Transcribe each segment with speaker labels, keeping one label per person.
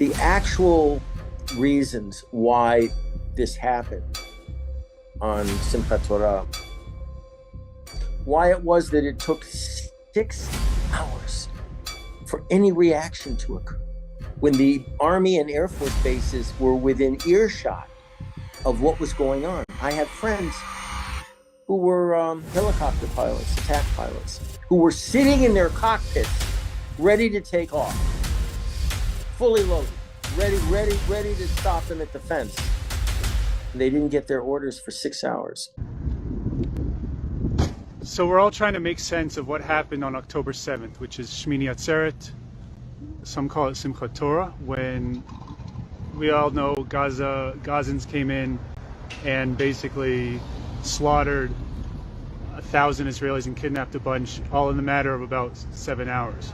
Speaker 1: The actual reasons why this happened on Simchat Torah, why it was that it took 6 hours for any reaction to occur, when the Army and Air Force bases were within earshot of what was going on. I have friends who were helicopter pilots, attack pilots, who were sitting in their cockpits, ready to take off, fully loaded, ready to stop them at the fence. And they didn't get their orders for 6 hours.
Speaker 2: So we're all trying to make sense of what happened on October 7th, which is Shmini Atzeret. Some call it Simchat Torah, when we all know Gazans came in and basically slaughtered 1,000 Israelis and kidnapped a bunch, all in the matter of about 7 hours.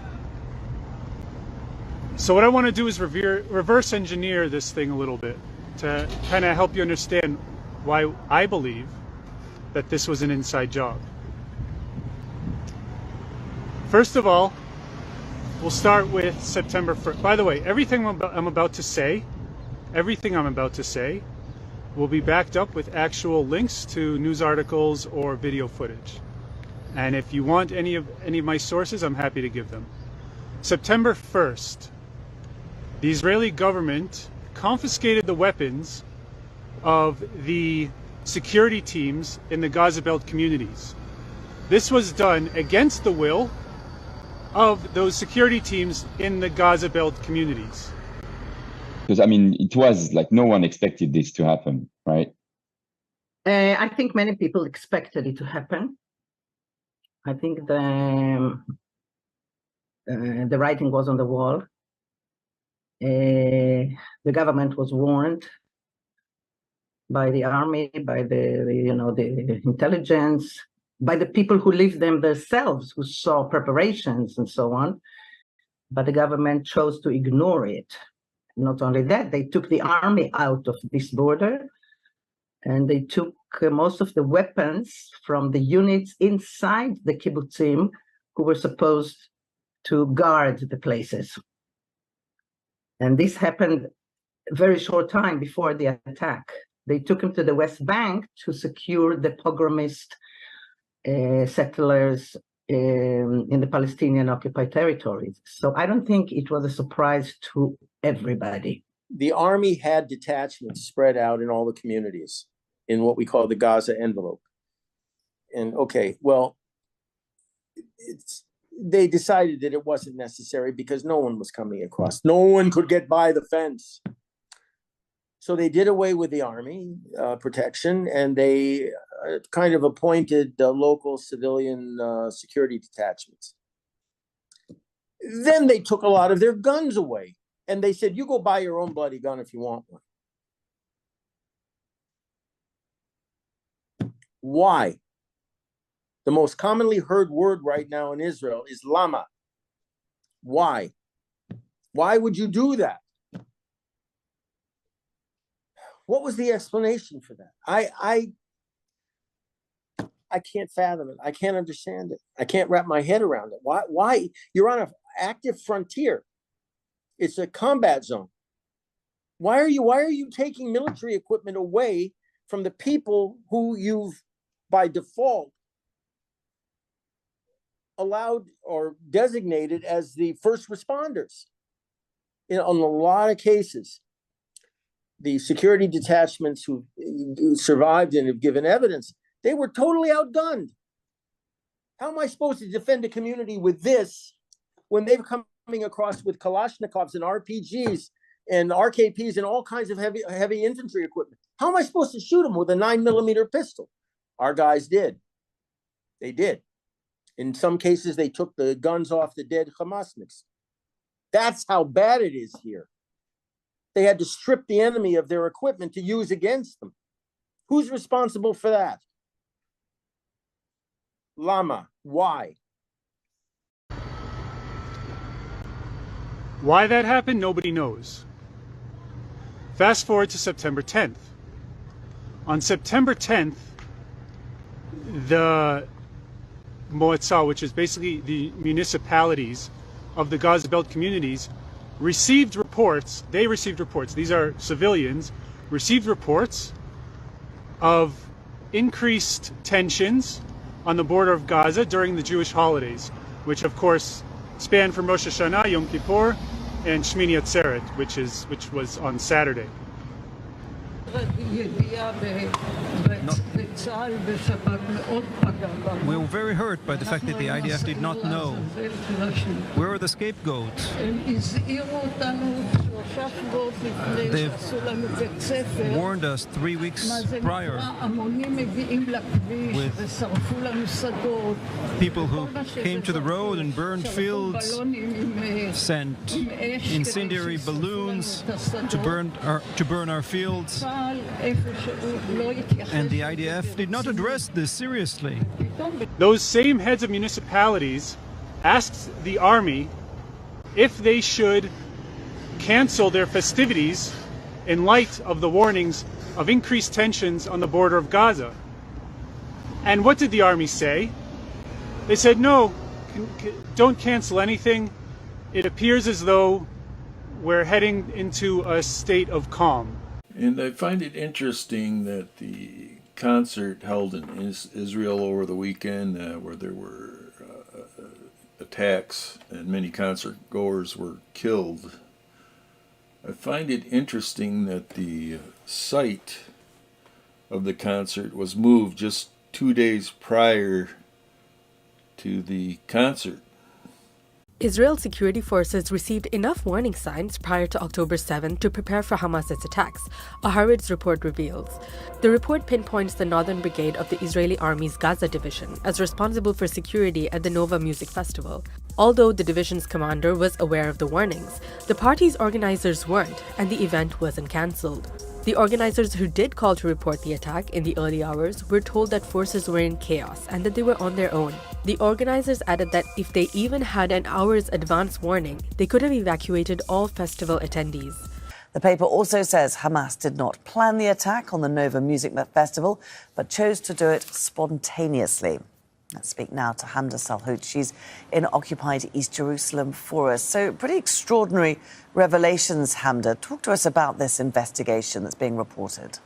Speaker 2: So what I want to do is reverse engineer this thing a little bit to kind of help you understand why I believe that this was an inside job. First of all, we'll start with September 1st. By the way, everything I'm about to say will be backed up with actual links to news articles or video footage. And if you want any of my sources, I'm happy to give them. September 1st, the Israeli government confiscated the weapons of the security teams in the Gaza Belt communities. This was done against the will of those security teams in the Gaza Belt communities.
Speaker 3: Because, I mean, it was like no one expected this to happen, right?
Speaker 4: I think many people expected it to happen. I think the writing was on the wall. The government was warned by the army, by the intelligence, by the people who lived them themselves, who saw preparations and so on. But the government chose to ignore it. Not only that, they took the army out of this border, and they took most of the weapons from the units inside the kibbutzim who were supposed to guard the places. And this happened a very short time before the attack. They took him to the West Bank to secure the pogromist settlers in the Palestinian occupied territories. So I don't think it was a surprise to everybody.
Speaker 1: The army had detachments spread out in all the communities in what we call the Gaza envelope. And okay, well, they decided that it wasn't necessary because no one was coming across. No one could get by the fence. So they did away with the army protection, and they kind of appointed local civilian security detachments. Then they took a lot of their guns away, and they said, you go buy your own bloody gun if you want one. Why? The most commonly heard word right now in Israel is lama. Why? Why would you do that? What was the explanation for that? I can't fathom it. I can't understand it. I can't wrap my head around it. Why? You're on an active frontier. It's a combat zone. Why are you taking military equipment away from the people who you've, by default, allowed or designated as the first responders? In a lot of cases, the security detachments who survived and have given evidence, they were totally outgunned. How am I supposed to defend a community with this when they're coming across with Kalashnikovs and RPGs and RKPs and all kinds of heavy infantry equipment? How am I supposed to shoot them with a 9mm pistol? Our guys did. They did. In some cases, they took the guns off the dead Hamasniks. That's how bad it is here. They had to strip the enemy of their equipment to use against them. Who's responsible for that? Lama. Why?
Speaker 2: Why that happened, nobody knows. Fast forward to September 10th. On September 10th, the Moetzah, which is basically the municipalities of the Gaza Belt communities, received reports, these are civilians, received reports of increased tensions on the border of Gaza during the Jewish holidays, which of course span from Rosh Hashanah, Yom Kippur, and Shmini Atzeret, which was on Saturday.
Speaker 5: We were very hurt by the fact that the IDF did not know where were the scapegoats. They've warned us 3 weeks prior with people who came to the road and burned fields, sent incendiary balloons to burn our fields. And the IDF did not address this seriously.
Speaker 2: Those same heads of municipalities asked the army if they should cancel their festivities in light of the warnings of increased tensions on the border of Gaza. And what did the army say? They said, no, don't cancel anything. It appears as though we're heading into a state of calm.
Speaker 6: And I find it interesting that the concert held in Israel over the weekend, where there were attacks and many concert goers were killed, I find it interesting that the site of the concert was moved just 2 days prior to the concert.
Speaker 7: Israel's security forces received enough warning signs prior to October 7 to prepare for Hamas's attacks, a Haaretz report reveals. The report pinpoints the Northern Brigade of the Israeli Army's Gaza Division as responsible for security at the Nova Music Festival. Although the division's commander was aware of the warnings, the party's organizers weren't, and the event wasn't cancelled. The organizers who did call to report the attack in the early hours were told that forces were in chaos and that they were on their own. The organizers added that if they even had an hour's advance warning, they could have evacuated all festival attendees.
Speaker 8: The paper also says Hamas did not plan the attack on the Nova Music Festival, but chose to do it spontaneously. Let's speak now to Hamda Salhout. She's in occupied East Jerusalem for us. So pretty extraordinary revelations, Hamda. Talk to us about this investigation that's being reported.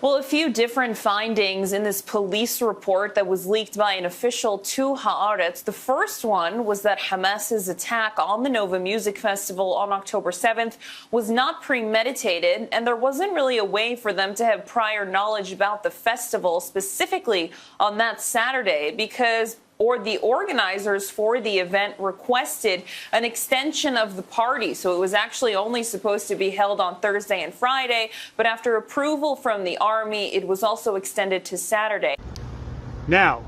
Speaker 9: Well, a few different findings in this police report that was leaked by an official to Haaretz. The first one was that Hamas's attack on the Nova Music Festival on October 7th was not premeditated, and there wasn't really a way for them to have prior knowledge about the festival, specifically on that Saturday, because the organizers for the event requested an extension of the party. So it was actually only supposed to be held on Thursday and Friday, but after approval from the army, it was also extended to Saturday.
Speaker 2: Now,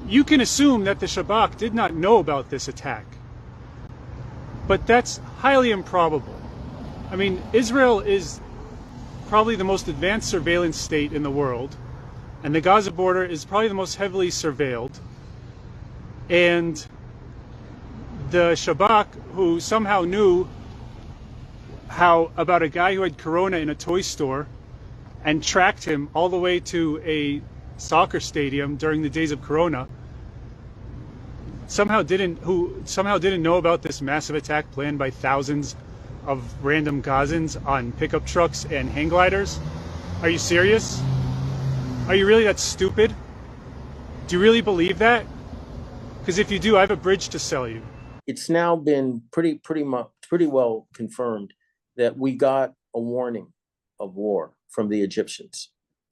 Speaker 2: you can assume that the Shabak did not know about this attack, but that's highly improbable. I mean, Israel is probably the most advanced surveillance state in the world, and the Gaza border is probably the most heavily surveilled. And the Shabak, who somehow knew about a guy who had corona in a toy store and tracked him all the way to a soccer stadium during the days of corona, somehow didn't know about this massive attack planned by thousands of random Gazans on pickup trucks and hang gliders. Are you serious? Are you really that stupid? Do you really believe that? Because if you do, I have a bridge to sell you.
Speaker 1: It's now been pretty well confirmed that we got a warning of war from the Egyptians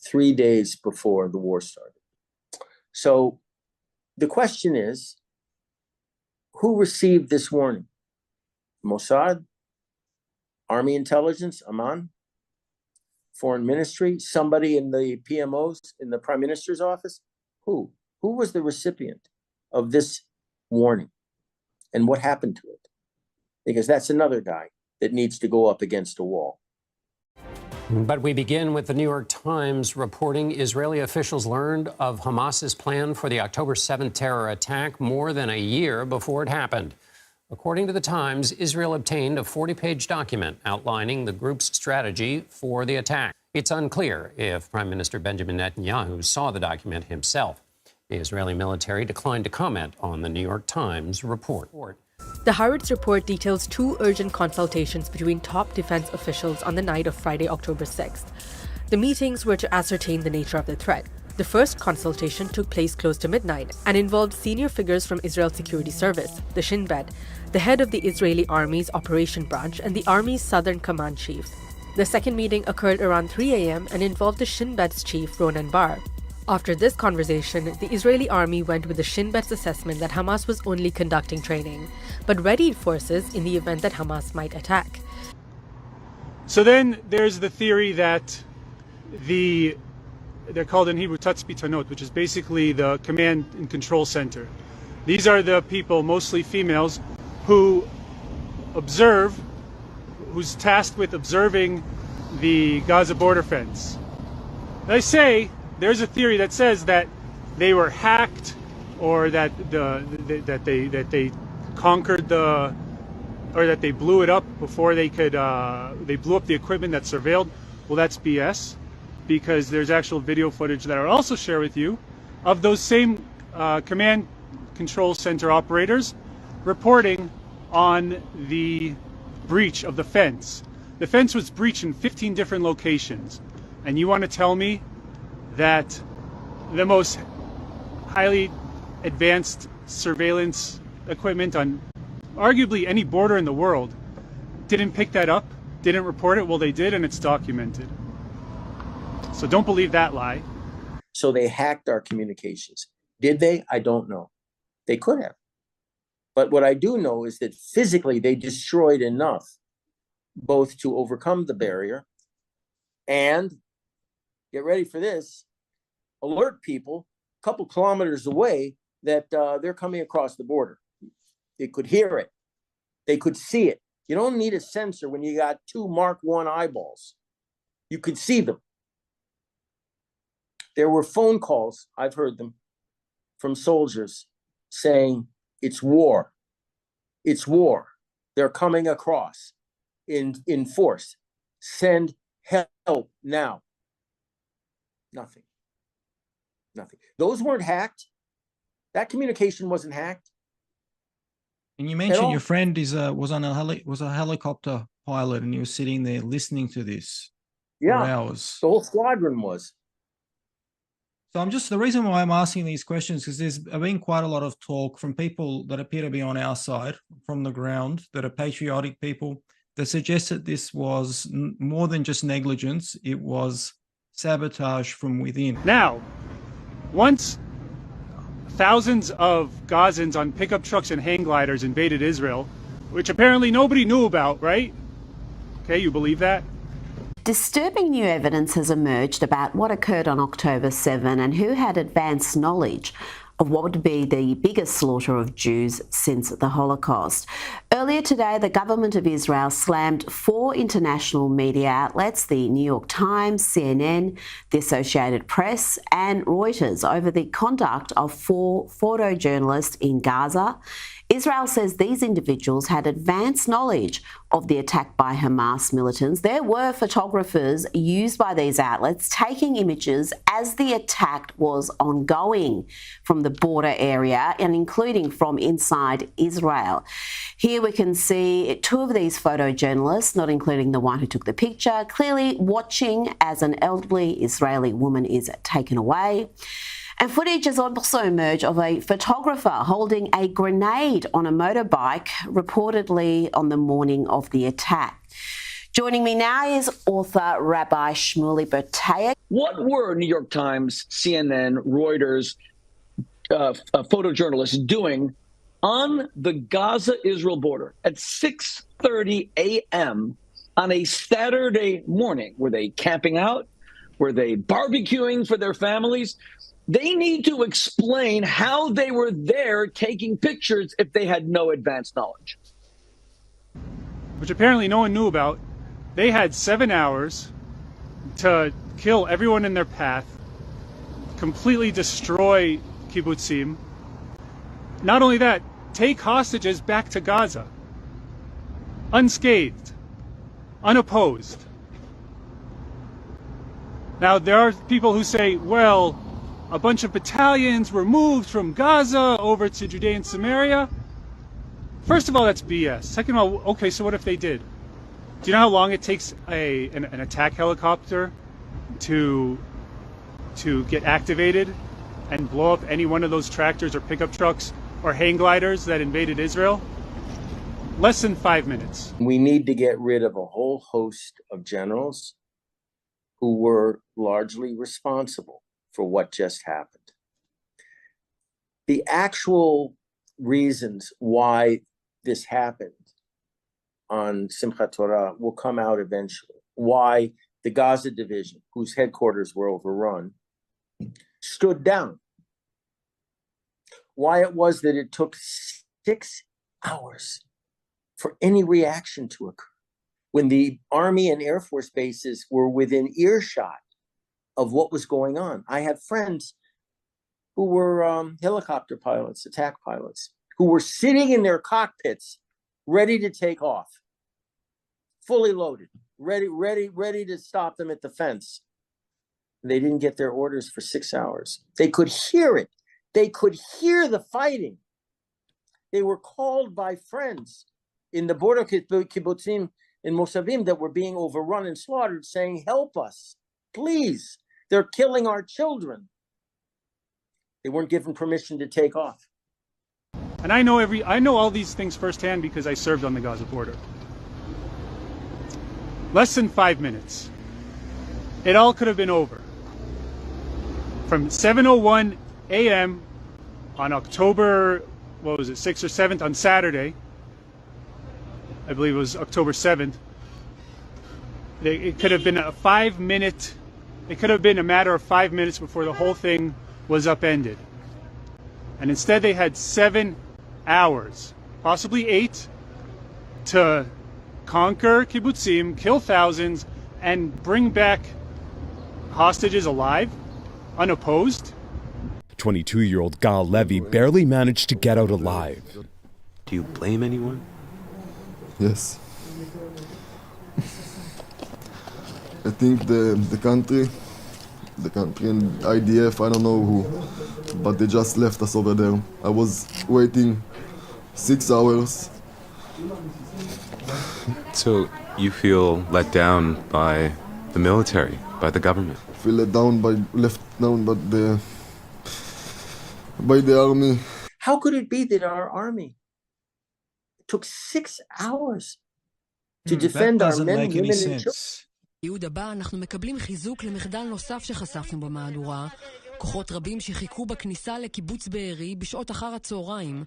Speaker 1: 3 days before the war started. So the question is, who received this warning? Mossad, Army Intelligence, Amman, Foreign Ministry, somebody in the PMOs, in the Prime Minister's office? Who was the recipient of this warning, and what happened to it? Because that's another guy that needs to go up against a wall.
Speaker 10: But we begin with the New York Times reporting Israeli officials learned of Hamas's plan for the October 7th terror attack more than a year before it happened. According to the Times, Israel obtained a 40-page document outlining the group's strategy for the attack. It's unclear if Prime Minister Benjamin Netanyahu saw the document himself. The Israeli military declined to comment on the New York Times report.
Speaker 7: The Haaretz report details 2 urgent consultations between top defense officials on the night of Friday, October 6th. The meetings were to ascertain the nature of the threat. The first consultation took place close to midnight and involved senior figures from Israel's security service, the Shin Bet, the head of the Israeli Army's Operation Branch, and the Army's Southern Command Chief. The second meeting occurred around 3 a.m. and involved the Shin Bet's chief, Ronen Bar. After this conversation, the Israeli army went with the Shin Bet's assessment that Hamas was only conducting training, but readied forces in the event that Hamas might attack.
Speaker 2: So then there's the theory that they're called in Hebrew Tatzpitanot, which is basically the command and control center. These are the people, mostly females, who who's tasked with observing the Gaza border fence. They say there's a theory that says that they were hacked, or that they conquered or that they blew it up before they could. They blew up the equipment that surveilled. Well, that's BS, because there's actual video footage that I'll also share with you of those same command control center operators reporting on the breach of the fence. The fence was breached in 15 different locations, and you want to tell me that the most highly advanced surveillance equipment on arguably any border in the world didn't pick that up, didn't report it? Well, they did, and it's documented. So don't believe that lie.
Speaker 1: So they hacked our communications. Did they? I don't know. They could have. But what I do know is that physically they destroyed enough, both to overcome the barrier and, get ready for this, alert people a couple kilometers away that they're coming across the border. They could hear it. They could see it. You don't need a sensor when you got 2 Mark I eyeballs. You could see them. There were phone calls, I've heard them, from soldiers saying, it's war. It's war. They're coming across in force. Send help now. Nothing. Nothing. Those weren't hacked. That communication wasn't hacked.
Speaker 5: And you mentioned your friend was a helicopter pilot, and he was sitting there listening to this for hours.
Speaker 1: The whole squadron was.
Speaker 5: So the reason why I'm asking these questions, because there's been quite a lot of talk from people that appear to be on our side from the ground, that are patriotic people, that suggest that this was more than just negligence, it was sabotage from within.
Speaker 2: Now, once thousands of Gazans on pickup trucks and hang gliders invaded Israel, which apparently nobody knew about, right? Okay, you believe that?
Speaker 11: Disturbing new evidence has emerged about what occurred on October 7 and who had advanced knowledge of what would be the biggest slaughter of Jews since the Holocaust. Earlier today, the government of Israel slammed 4 international media outlets, the New York Times, CNN, the Associated Press, and Reuters, over the conduct of 4 photojournalists in Gaza. Israel says these individuals had advanced knowledge of the attack by Hamas militants. There were photographers used by these outlets taking images as the attack was ongoing from the border area and including from inside Israel. Here we can see 2 of these photojournalists, not including the one who took the picture, clearly watching as an elderly Israeli woman is taken away. And footage has also emerged of a photographer holding a grenade on a motorbike, reportedly on the morning of the attack. Joining me now is author Rabbi Shmuley Bertaya.
Speaker 12: What were New York Times, CNN, Reuters, photojournalists doing on the Gaza-Israel border at 6:30 a.m. on a Saturday morning? Were they camping out? Were they barbecuing for their families? They need to explain how they were there taking pictures if they had no advanced knowledge.
Speaker 2: Which apparently no one knew about. They had 7 hours to kill everyone in their path, completely destroy kibbutzim. Not only that, take hostages back to Gaza, unscathed, unopposed. Now, there are people who say, well, a bunch of battalions were moved from Gaza over to Judea and Samaria. First of all, that's BS. Second of all, okay, so what if they did? Do you know how long it takes an attack helicopter to get activated and blow up any one of those tractors or pickup trucks or hang gliders that invaded Israel? Less than 5 minutes.
Speaker 1: We need to get rid of a whole host of generals who were largely responsible for what just happened. The actual reasons why this happened on Simchat Torah will come out eventually. Why the Gaza division, whose headquarters were overrun, stood down. Why it was that it took 6 hours for any reaction to occur when the Army and Air Force bases were within earshot of what was going on. I had friends who were helicopter pilots, attack pilots, who were sitting in their cockpits ready to take off, fully loaded, ready to stop them at the fence. They didn't get their orders for 6 hours. They could hear it. They could hear the fighting. They were called by friends in the border kibbutzim in Moshavim that were being overrun and slaughtered, saying, help us, please. They're killing our children. They weren't given permission to take off.
Speaker 2: And I know all these things firsthand because I served on the Gaza border. Less than 5 minutes. It all could have been over. From 7:01 a.m. on October, 6th or 7th, on Saturday, I believe it was October 7th, it could have been it could have been a matter of 5 minutes before the whole thing was upended. And instead they had 7 hours, possibly 8, to conquer kibbutzim, kill thousands, and bring back hostages alive, unopposed.
Speaker 13: 22-year-old Gal Levy barely managed to get out alive.
Speaker 14: Do you blame anyone?
Speaker 15: Yes. I think the country and IDF, I don't know who, but they just left us over there. I was waiting 6 hours.
Speaker 14: So you feel let down by the military, by the government?
Speaker 15: I feel left down by the army.
Speaker 1: How could it be that our army took 6 hours to defend our men, women, and children?
Speaker 16: ביהוד הבא אנחנו מקבלים חיזוק למחדל נוסף שחשפנו במהדורה. כוחות רבים שחיכו בכניסה לקיבוץ בארי בשעות אחר הצהריים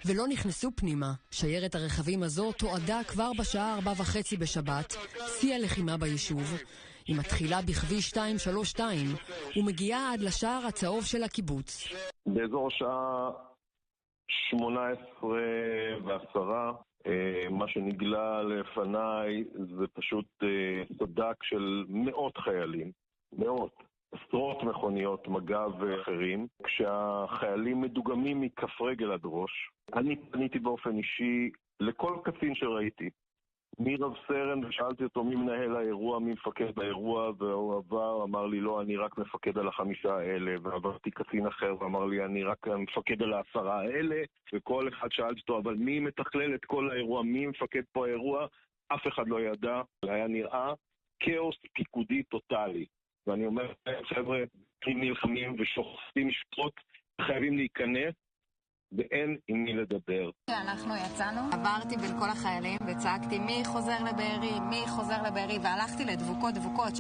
Speaker 16: ולא נכנסו פנימה. שיירת הרכבים הזו תועדה כבר בשעה 4:30 בשבת, שיא הלחימה ביישוב. היא מתחילה בכביש 232 ומגיעה עד לשער הצהוב של הקיבוץ.
Speaker 17: באזור שעה 18:10 מה שנגלה לפניי זה פשוט סד"כ של מאות חיילים, עשרות מכוניות מג"ב ואחרים, כשהחיילים מדוגמים מכף רגל עד ראש. אני פניתי באופן אישי לכל קצין שראיתי, מרב סרן, ושאלתי אותו מי מנהל האירוע, מי מפקד האירוע, והוא אמר לי לא, אני רק מפקד על 5 האלה, ועברתי קצין אחר ואמר לי אני רק מפקד על 10 האלה, וכל אחד שאלתי אותו אבל מי מתכלל את כל האירוע, מי מפקד פה האירוע, אף אחד לא ידע. היה נראה כאוס פיקודי טוטלי, ואני אומר חבר'ה, אם נלחמים ושוחטים משפחות, חייבים להיכנס ואין עם מי לדבר.
Speaker 18: אנחנו יצאנו, עברתי בין כל החיילים וצעקתי מי חוזר לבארי, והלכתי לדבוקות.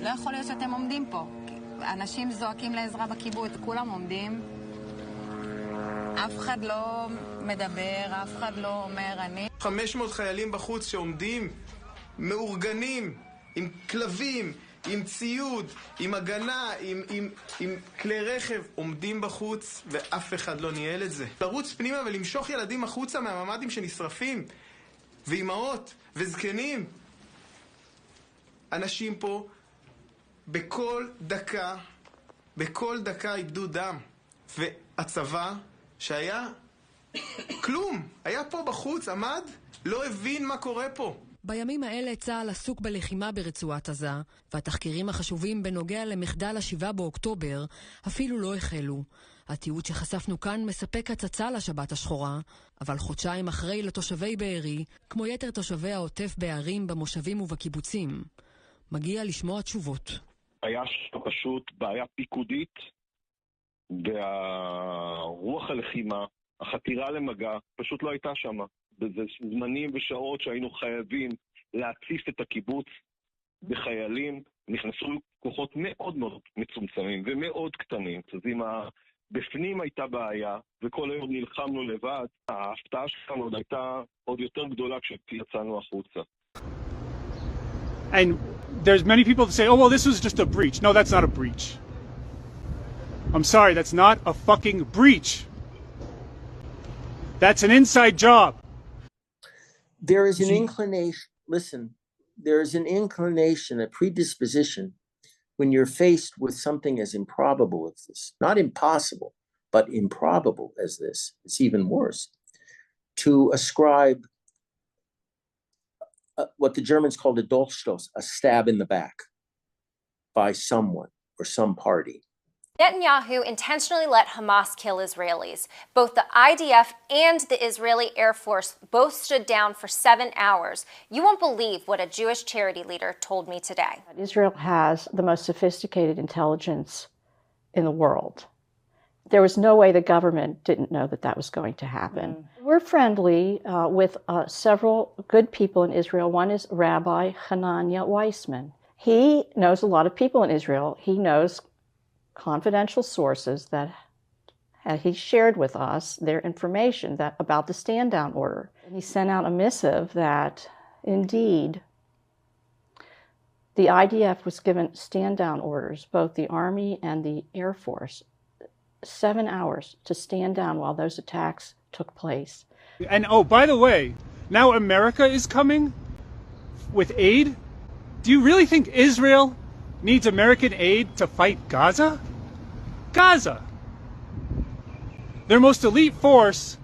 Speaker 18: לא יכול להיות שאתם עומדים פה. אנשים זועקים לעזרה בקיבוץ, כולם עומדים. אף אחד לא מדבר, אף אחד לא אומר אני.
Speaker 19: 500 חיילים בחוץ שעומדים, מאורגנים, עם כלבים, עם ציוד, עם הגנה, עם כלי רכב, עומדים בחוץ ואף אחד לא ניהל את זה. לרוץ פנימה ולמשוך ילדים החוצה מהממדים שנשרפים, ואימהות וזקנים. אנשים פה בכל דקה איבדו דם. והצבא שהיה כלום, היה פה בחוץ, עמד, לא הבין מה קורה פה.
Speaker 16: בימים האלה צה"ל עסוק בלחימה ברצועת עזה, והתחקירים החשובים בנוגע למחדל ה7 באוקטובר אפילו לא החלו. התיעוד שחשפנו כאן מספק הצצה לשבת השחורה, אבל חודשיים אחרי לתושבי בארי, כמו יתר תושבי העוטף בערים, במושבים ובקיבוצים, מגיע לשמוע תשובות.
Speaker 17: היה פשוט בעיה פיקודית, והרוח הלחימה, החתירה למגע, פשוט לא הייתה שם. בזה זמנים ושעות שהיינו חייבים להציף את הקיבוץ בחיילים, נכנסו כוחות מאוד מאוד מצומצמים ומאוד קטנים. אז אם בפנים הייתה בעיה וכל היום נלחמנו לבד, ההפתעה שלנו עוד הייתה עוד יותר גדולה כשיצאנו החוצה.
Speaker 2: And there's many people that say, oh, well, this was just a breach. No, that's not a breach. I'm sorry, that's not a fucking breach. That's an inside job.
Speaker 1: There is an inclination, listen, there is an inclination, a predisposition, when you're faced with something as improbable as this, not impossible, but improbable as this, it's even worse, to ascribe what the Germans called a Dolchstoß, a stab in the back by someone or some party.
Speaker 20: Netanyahu intentionally let Hamas kill Israelis. Both the IDF and the Israeli Air Force both stood down for 7 hours. You won't believe what a Jewish charity leader told me today.
Speaker 21: Israel has the most sophisticated intelligence in the world. There was no way the government didn't know that that was going to happen. We're friendly with several good people in Israel. One is Rabbi Hanania Weissman. He knows a lot of people in Israel. He knows confidential sources that he shared with us their information about the stand-down order. And he sent out a missive that, indeed, the IDF was given stand-down orders, both the Army and the Air Force, 7 hours to stand down while those attacks took place.
Speaker 2: And oh, by the way, now America is coming with aid? Do you really think Israel needs American aid to fight Gaza? Gaza! Their most elite force,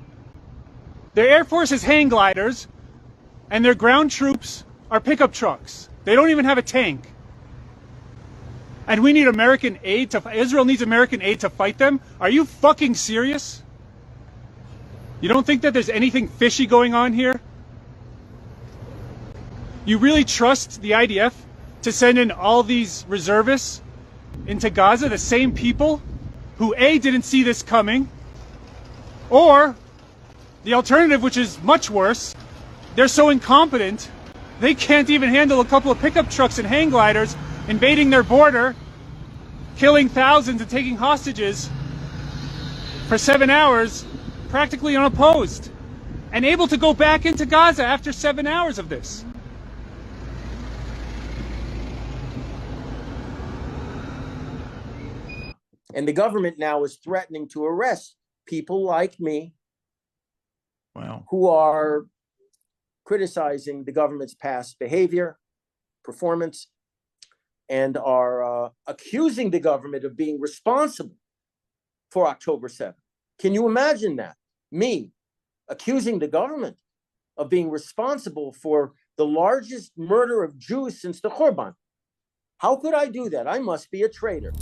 Speaker 2: their Air Force is hang gliders, and their ground troops are pickup trucks. They don't even have a tank. And we need American aid Israel needs American aid to fight them? Are you fucking serious? You don't think that there's anything fishy going on here? You really trust the IDF to send in all these reservists into Gaza, the same people who A, didn't see this coming, or the alternative, which is much worse, they're so incompetent, they can't even handle a couple of pickup trucks and hang gliders invading their border, killing thousands and taking hostages for 7 hours, practically unopposed, and able to go back into Gaza after 7 hours of this.
Speaker 1: And the government now is threatening to arrest people like me, who are criticizing the government's past behavior, performance, and are accusing the government of being responsible for October 7th. Can you imagine that? Me accusing the government of being responsible for the largest murder of Jews since the Khurban. How could I do that? I must be a traitor.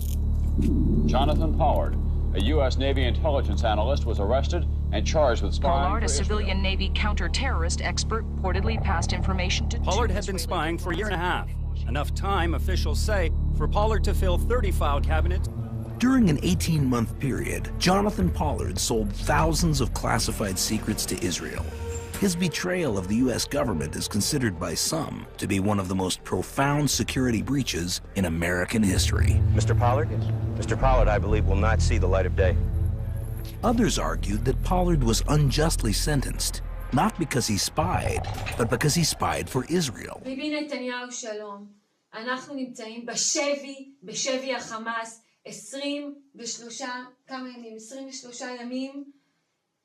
Speaker 22: Jonathan Pollard, a U.S. Navy intelligence analyst, was arrested and charged with spying.
Speaker 23: Pollard, a civilian Navy counter-terrorist expert, reportedly passed information to
Speaker 24: Pollard had been spying for a year and a half. Enough time, officials say, for Pollard to fill 30 file cabinets.
Speaker 25: During an 18-month period, Jonathan Pollard sold thousands of classified secrets to Israel. His betrayal of the U.S. government is considered by some to be one of the most profound security breaches in American history.
Speaker 26: Mr. Pollard? Mr. Pollard, I believe, will not see the light of day.
Speaker 25: Others argued that Pollard was unjustly sentenced, not because he spied, but because he spied for Israel.
Speaker 27: ביבי נתניהו שלום. אנחנו נמצאים בשבי החמאס 23 ימים.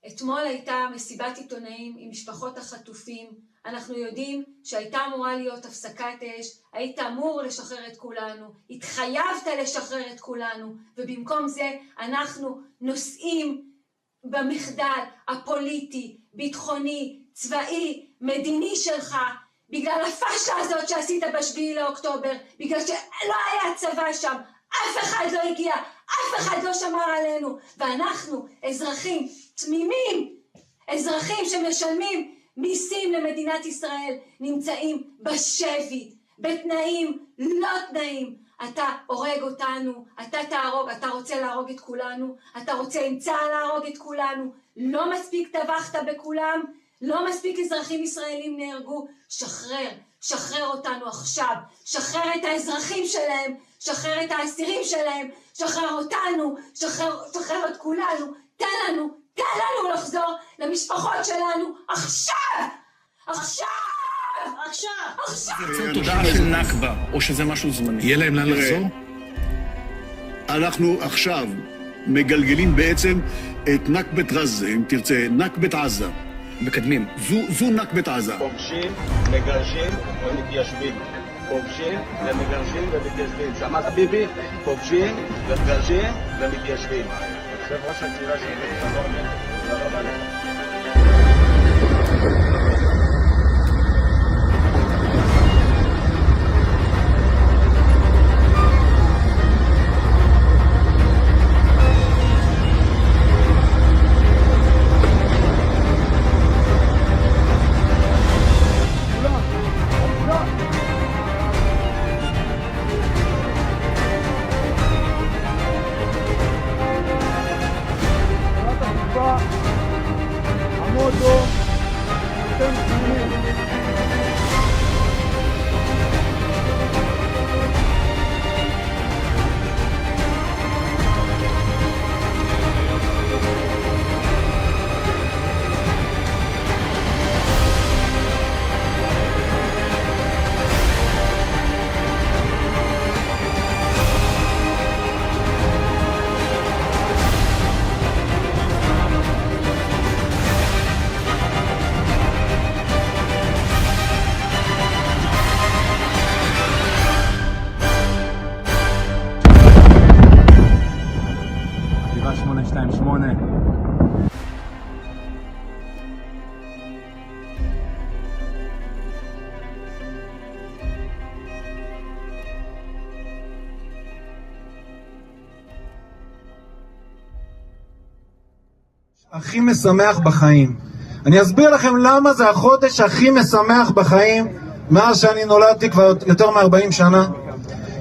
Speaker 27: אתמול הייתה מסיבת עיתונאים עם משפחות החטופים. אנחנו יודעים שהייתה אמורה להיות הפסקת אש, היית אמור לשחרר את כולנו, התחייבת לשחרר את כולנו, ובמקום זה אנחנו נושאים במחדל הפוליטי, ביטחוני, צבאי, מדיני שלך, בגלל הפשע הזאת שעשית ב7 לאוקטובר, בגלל שלא היה צבא שם, אף אחד לא הגיע, אף אחד לא שמר עלינו, ואנחנו אזרחים תמימים, אזרחים שמשלמים מיסים למדינת ישראל, נמצאים בשבי, בתנאים לא תנאים. אתה הורג אותנו, אתה תהרוג, אתה רוצה להרוג את כולנו, אתה רוצה עם צה"ל להרוג את כולנו, לא מספיק טבחת בכולם, לא מספיק אזרחים ישראלים נהרגו, שחרר אותנו עכשיו, שחרר את האזרחים שלהם, שחרר את האסירים שלהם, שחרר אותנו, שחרר את כולנו, תן לנו לחזור למשפחות שלנו עכשיו!
Speaker 3: זה תודעה של נכבה, או שזה משהו זמני? יהיה להם לאן לחזור? אנחנו עכשיו מגלגלים בעצם את נכבת עזה, אם תרצה, נכבת עזה. מקדמים. זו נכבת עזה.
Speaker 4: כובשים, מגרשים ומתיישבים. כובשים ומגרשים ומתיישבים. שמעת ביבי? כובשים ומגרשים ומתיישבים. יושב ראש הקהילה של בית חלומי, תודה רבה לך.
Speaker 6: הכי משמח בחיים. אני אסביר לכם למה זה החודש הכי משמח בחיים מאז שאני נולדתי כבר יותר מ-40 שנה.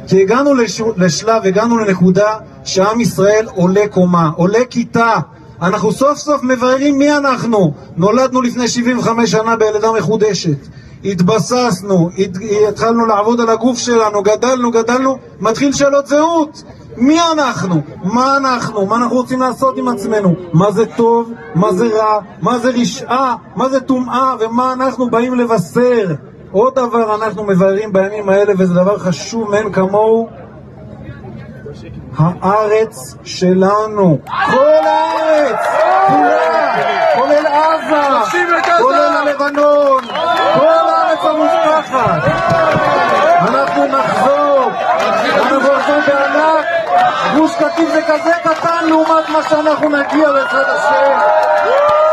Speaker 6: כי הגענו לשלב, הגענו לנקודה שעם ישראל עולה קומה, עולה כיתה. אנחנו סוף סוף מבררים מי אנחנו. נולדנו לפני 75 שנה בילדה מחודשת. התבססנו, התחלנו לעבוד על הגוף שלנו, גדלנו, מתחיל שאלות זהות. מי אנחנו? מה אנחנו? מה אנחנו רוצים לעשות עם עצמנו? מה זה טוב? מה זה רע? מה זה רשעה? מה זה טומאה? ומה אנחנו באים לבשר? עוד דבר אנחנו מבררים בימים האלה, וזה דבר חשוב מאין כמוהו, הארץ שלנו. כל הארץ! כולה! כולל עזה! כולל הלבנון! כל הארץ המובטחת! אנחנו נחזור! אנחנו נחזור בענק! גוש קטיף זה כזה קטן לעומת מה שאנחנו נגיע בעזרת השם!